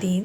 3